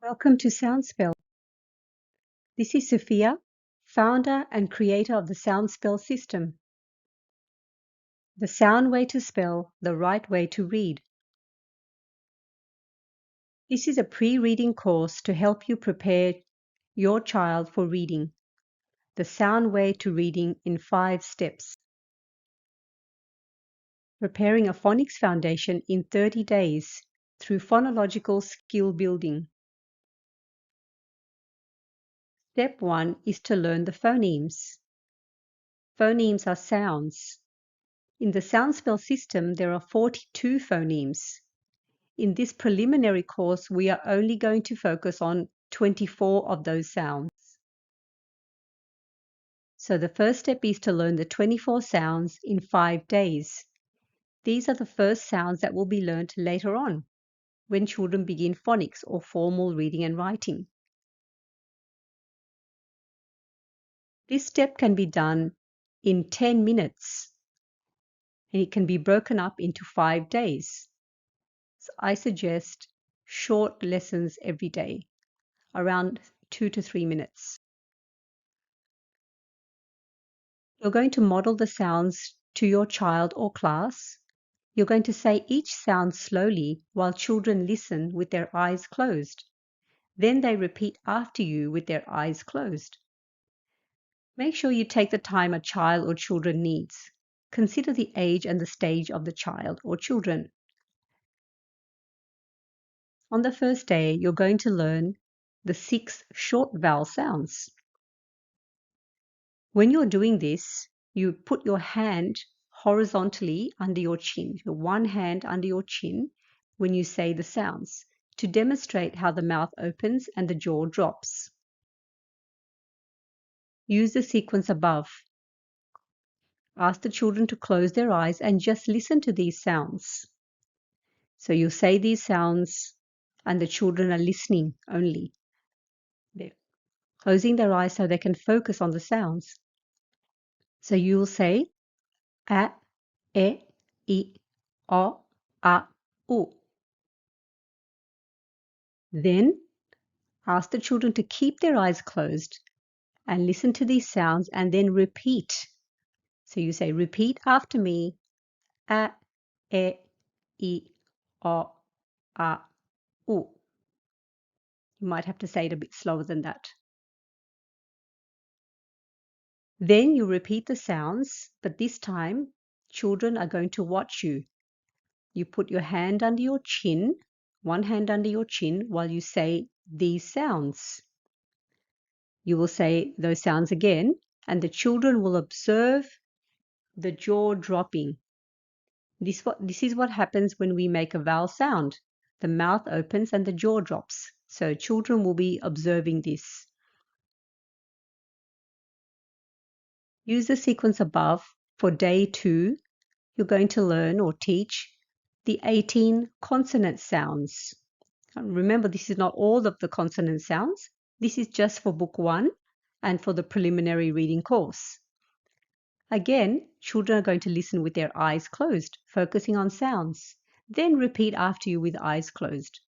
Welcome to Soundspell. This is Sophia, founder and creator of the Soundspell system. The sound way to spell, the right way to read. This is a pre-reading course to help you prepare your child for reading. The sound way to reading in 5 steps. Preparing a phonics foundation in 30 days through phonological skill building. Step 1 is to learn the phonemes. Phonemes are sounds. In the Soundspell system, there are 42 phonemes. In this preliminary course, we are only going to focus on 24 of those sounds. So the first step is to learn the 24 sounds in 5 days. These are the first sounds that will be learned later on, when children begin phonics or formal reading and writing. This step can be done in 10 minutes, and it can be broken up into 5 days. So I suggest short lessons every day, around 2 to 3 minutes. You're going to model the sounds to your child or class. You're going to say each sound slowly while children listen with their eyes closed. Then they repeat after you with their eyes closed. Make sure you take the time a child or children needs. Consider the age and the stage of the child or children. On the first day, you're going to learn the 6 short vowel sounds. When you're doing this, you put your hand horizontally under your chin, your one hand under your chin when you say the sounds, to demonstrate how the mouth opens and the jaw drops. Use the sequence above. Ask the children to close their eyes and just listen to these sounds. So you say these sounds and the children are listening only. They're closing their eyes so they can focus on the sounds. So you will say a, e, I, o, a, u. Then ask the children to keep their eyes closed and listen to these sounds and then repeat. So you say, repeat after me, a, e, I, o, a, u. You might have to say it a bit slower than that. Then you repeat the sounds, but this time children are going to watch you. You put your hand under your chin, one hand under your chin while you say these sounds. You will say those sounds again, and the children will observe the jaw dropping. This is what happens when we make a vowel sound. The mouth opens and the jaw drops. So children will be observing this. Use the sequence above. For day 2, you're going to learn or teach the 18 consonant sounds. Remember, this is not all of the consonant sounds. This is just for book 1 and for the preliminary reading course. Again, children are going to listen with their eyes closed, focusing on sounds. Then repeat after you with eyes closed.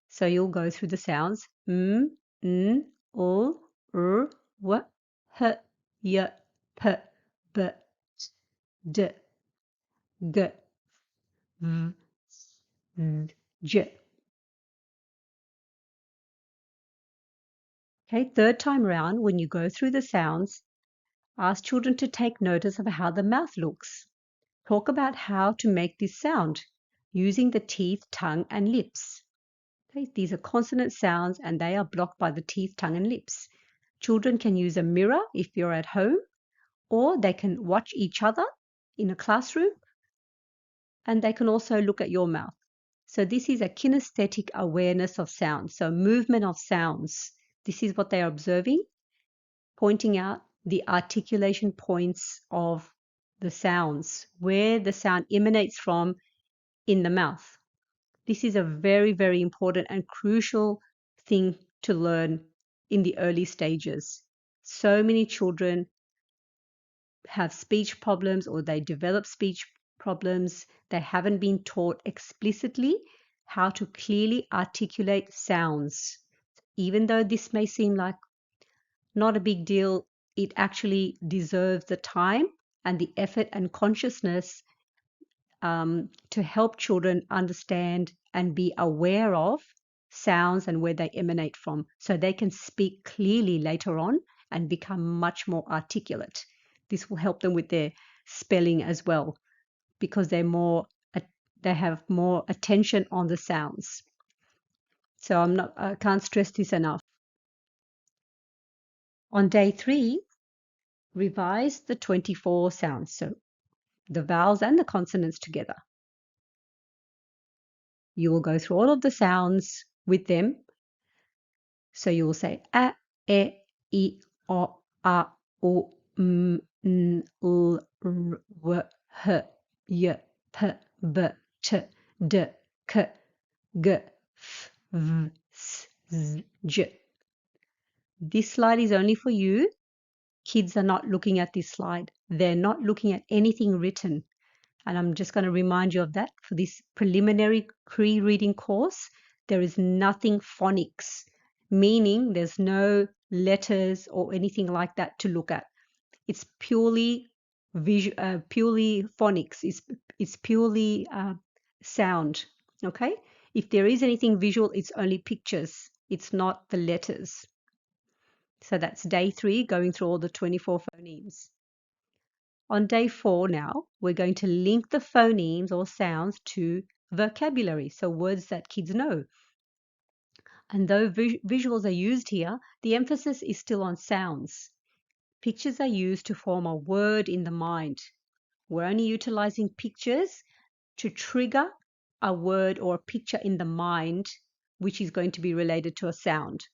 So you'll go through the sounds m, n, o, r, w, h, y, p, b, d, g, v, j. Okay, third time round, when you go through the sounds, ask children to take notice of how the mouth looks. Talk about how to make this sound using the teeth, tongue, and lips. Okay, these are consonant sounds and they are blocked by the teeth, tongue, and lips. Children can use a mirror if you're at home, or they can watch each other in a classroom, and they can also look at your mouth. So this is a kinesthetic awareness of sound, so movement of sounds. This is what they are observing, pointing out the articulation points of the sounds, where the sound emanates from in the mouth. This is a very, very important and crucial thing to learn in the early stages. So many children have speech problems or they develop speech problems. They haven't been taught explicitly how to clearly articulate sounds. even though this may seem like not a big deal, it actually deserves the time and the effort and consciousness to help children understand and be aware of sounds and where they emanate from so they can speak clearly later on and become much more articulate. This will help them with their spelling as well because they have more attention on the sounds. So I can't stress this enough. On day 3, revise the 24 sounds, so the vowels and the consonants together. You will go through all of the sounds with them. So you will say a, e, I, o, a, o, m, n, l, r, w, h, y, p, b, t, d, k, g, f, v, s, z, j. This slide is only for you. Kids are not looking at this slide. They're not looking at anything written. And I'm just going to remind you of that for this preliminary pre-reading course. There is nothing phonics, meaning there's no letters or anything like that to look at. It's purely purely phonics. It's purely sound. Okay. If there is anything visual, it's only pictures. It's not the letters. So that's day 3, going through all the 24 phonemes. On day 4 now, we're going to link the phonemes or sounds to vocabulary, so words that kids know. And though visuals are used here, the emphasis is still on sounds. Pictures are used to form a word in the mind. We're only utilizing pictures to trigger a word or a picture in the mind, which is going to be related to a sound.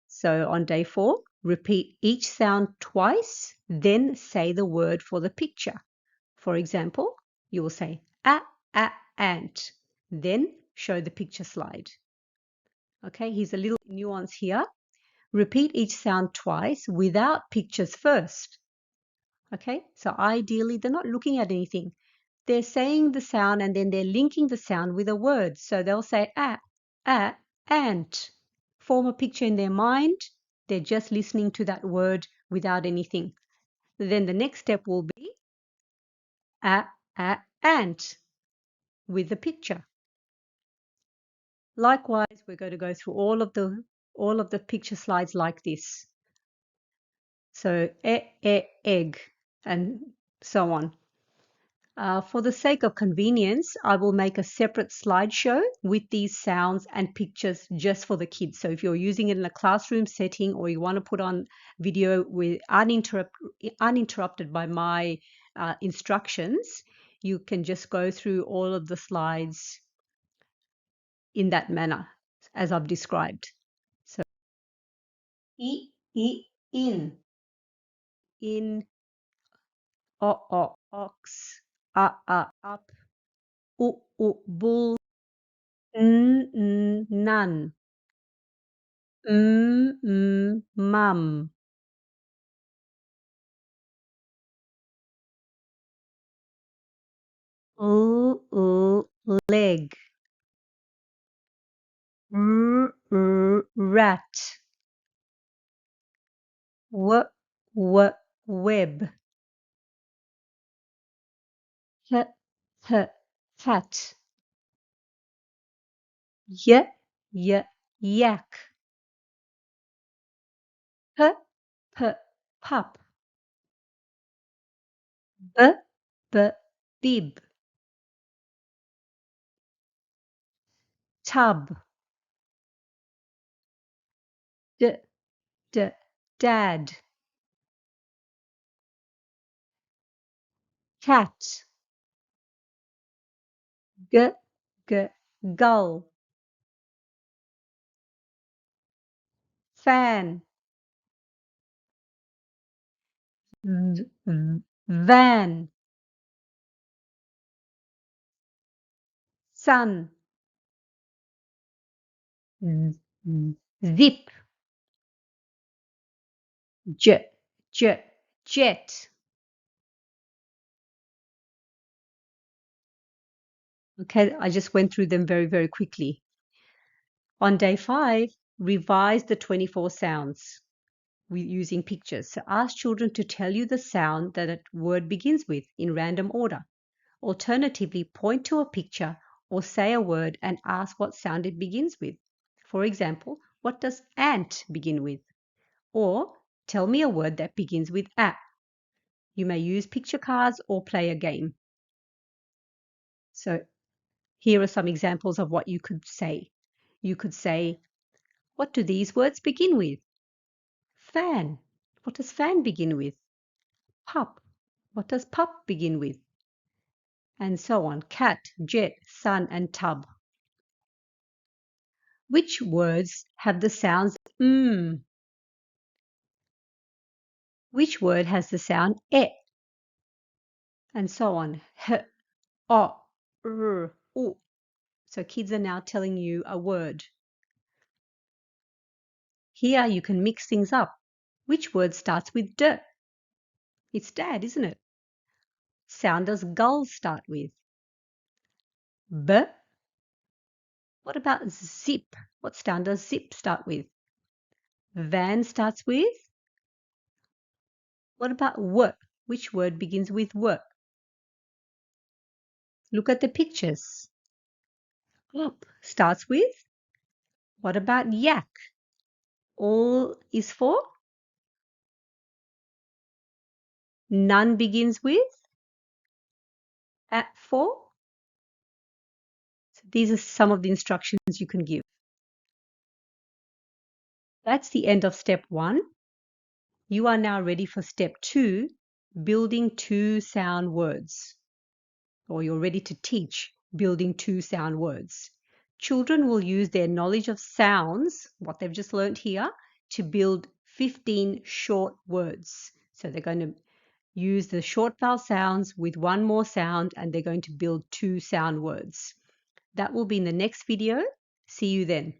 So on day 4, repeat each sound twice, then say the word for the picture. For example, you will say ant, then show the picture slide. Okay, here's a little nuance here. Repeat each sound twice without pictures first. Okay, so ideally they're not looking at anything. They're saying the sound and then they're linking the sound with a word. So they'll say ant. Form a picture in their mind. They're just listening to that word without anything. Then the next step will be ant with the picture. Likewise, we're going to go through all of the picture slides like this. So egg, and so on. For the sake of convenience, I will make a separate slideshow with these sounds and pictures just for the kids. So if you're using it in a classroom setting or you want to put on video with uninterrupted by my instructions, you can just go through all of the slides in that manner as I've described. So in, ox, up, bull, none, mum, leg, rat, web, h, hat, yak, p, pup, b, bib, tub, d, dad, cat, g, gull, fan, van, sun, zip, jet. Okay, I just went through them very, very quickly. On day 5, revise the 24 sounds using pictures. So ask children to tell you the sound that a word begins with in random order. Alternatively, point to a picture or say a word and ask what sound it begins with. For example, what does ant begin with? Or tell me a word that begins with a. You may use picture cards or play a game. So here are some examples of what you could say. You could say, what do these words begin with? Fan. What does fan begin with? Pup. What does pup begin with? And so on. Cat, jet, sun, and tub. Which words have the sounds mm? Which word has the sound e? And so on. H, o, r, u. So kids are now telling you a word. Here you can mix things up. Which word starts with d? It's dad, isn't it? Sound does gull start with? B. What about zip? What sound does zip start with? Van starts with? What about w? Which word begins with w? Look at the pictures. Up starts with? What about yak? All is for? None begins with? At for? So these are some of the instructions you can give. That's the end of step 1. You are now ready for step 2, building 2 sound words. Or you're ready to teach building 2 sound words. Children will use their knowledge of sounds, what they've just learnt here, to build 15 short words. So they're going to use the short vowel sounds with one more sound, and they're going to build 2 sound words. That will be in the next video. See you then.